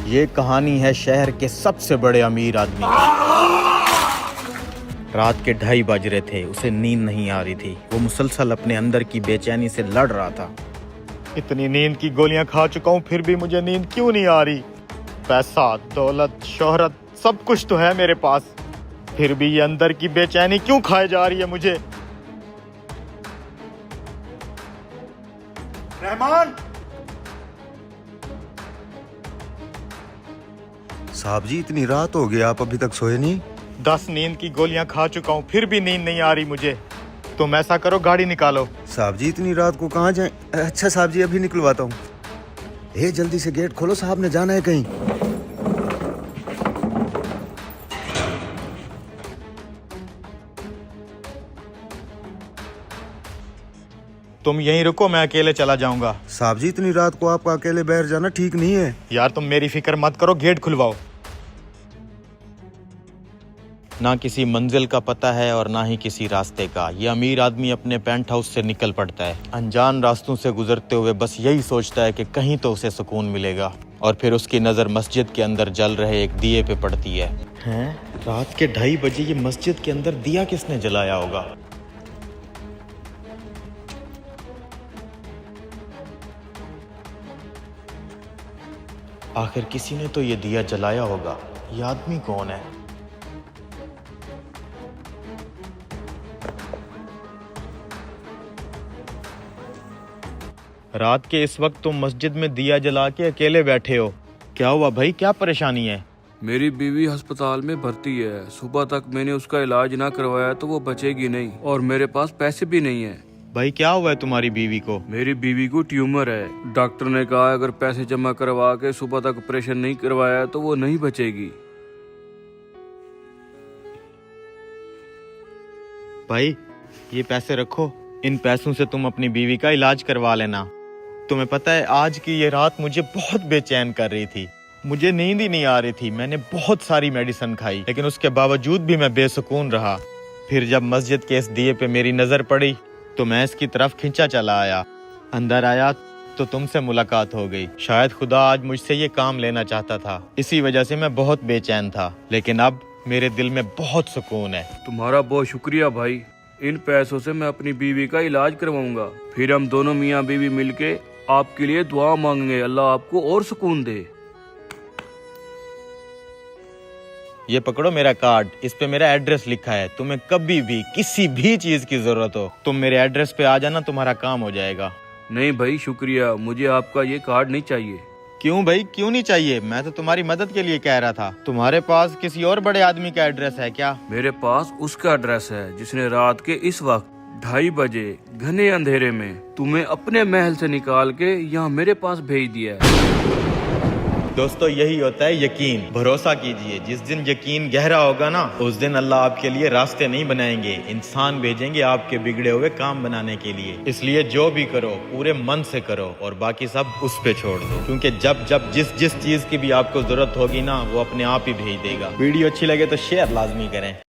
ये कहानी है शहर के सबसे बड़े अमीर आदमी की। रात के 2:30 बज रहे थे, उसे नींद नहीं आ रही थी। वो मुसलसल अपने अंदर की बेचैनी से लड़ रहा था। इतनी नींद की गोलियां खा चुका हूँ, फिर भी मुझे नींद क्यों नहीं आ रही? पैसा, दौलत, शोहरत, सब कुछ तो है मेरे पास, फिर भी ये अंदर की बेचैनी क्यों खाए जा रही है मुझे? रहमान! साहब जी, इतनी रात हो गई, आप अभी तक सोए नहीं? 10 नींद की गोलियां खा चुका हूँ, फिर भी नींद नहीं आ रही मुझे। तुम ऐसा करो, गाड़ी निकालो। साहब जी, इतनी रात को कहाँ जाएं? अच्छा साहब जी, अभी निकलवाता हूँ। जल्दी से गेट खोलो, साहब ने जाना है कहीं। तुम यहीं रुको, मैं अकेले चला जाऊंगा। साहब जी, इतनी रात को आपका अकेले बाहर जाना ठीक नहीं है। यार तुम मेरी फिक्र मत करो, गेट खुलवाओ। ना किसी मंजिल का पता है और ना ही किसी रास्ते का। ये अमीर आदमी अपने पेंट हाउस से निकल पड़ता है, अनजान रास्तों से गुजरते हुए बस यही सोचता है कि कहीं तो उसे सुकून मिलेगा। और फिर उसकी नज़र मस्जिद के अंदर जल रहे एक दिए पे पड़ती है। हैं? रात के 2:30 बजे ये मस्जिद के अंदर दिया किसने जलाया होगा? आखिर किसी ने तो ये दिया जलाया होगा। ये आदमी कौन है? रात के इस वक्त तुम मस्जिद में दिया जला के अकेले बैठे हो। क्या हुआ भाई, क्या परेशानी है? मेरी बीवी अस्पताल में भर्ती है। सुबह तक मैंने उसका इलाज ना करवाया तो वो बचेगी नहीं, और मेरे पास पैसे भी नहीं है। भाई क्या हुआ है तुम्हारी बीवी को? मेरी बीवी को ट्यूमर है। डॉक्टर ने कहा अगर पैसे जमा करवा के सुबह तक ऑपरेशन नहीं करवाया तो वो नहीं बचेगी। भाई ये पैसे रखो, इन पैसों से तुम अपनी बीवी का इलाज करवा लेना। तुम्हें पता है आज की ये रात मुझे बहुत बेचैन कर रही थी। मुझे नींद ही नहीं आ रही थी। मैंने बहुत सारी मेडिसिन खाई, लेकिन उसके बावजूद भी मैं बेसुकून रहा। फिर जब मस्जिद के इस दिए पे मेरी नजर पड़ी तो मैं इसकी तरफ खिंचा चला आया। अंदर आया तो तुमसे मुलाकात हो गई। शायद खुदा आज मुझसे ये काम लेना चाहता था, इसी वजह से मैं बहुत बेचैन था। लेकिन अब मेरे दिल में बहुत सुकून है। तुम्हारा बहुत शुक्रिया भाई। इन पैसों से मैं अपनी बीवी का इलाज करवाऊंगा। फिर हम दोनों मियाँ बीवी मिलके आपके लिए दुआ मांगेंगे, अल्लाह आपको और सुकून दे। ये पकड़ो मेरा कार्ड, इस पे मेरा एड्रेस लिखा है। तुम्हें कभी भी किसी भी चीज की जरूरत हो, तुम मेरे एड्रेस पे आ जाना, तुम्हारा काम हो जाएगा। नहीं भाई शुक्रिया, मुझे आपका ये कार्ड नहीं चाहिए। क्यों भाई, क्यों नहीं चाहिए? मैं तो तुम्हारी मदद के लिए कह रहा था। तुम्हारे पास किसी और बड़े आदमी का एड्रेस है क्या? मेरे पास उसका एड्रेस है जिसने रात के इस वक्त 2:30 बजे घने अंधेरे में तुम्हें अपने महल से निकाल के यहाँ मेरे पास भेज दिया है। दोस्तों यही होता है यकीन। भरोसा कीजिए, जिस दिन यकीन गहरा होगा ना, उस दिन अल्लाह आपके लिए रास्ते नहीं बनाएंगे, इंसान भेजेंगे आपके बिगड़े हुए काम बनाने के लिए। इसलिए जो भी करो पूरे मन से करो और बाकी सब उस पे छोड़ दो, क्योंकि जब जब जिस जिस चीज की भी आपको जरूरत होगी ना, वो अपने आप ही भेज देगा। वीडियो अच्छी लगे तो शेयर लाजमी करें।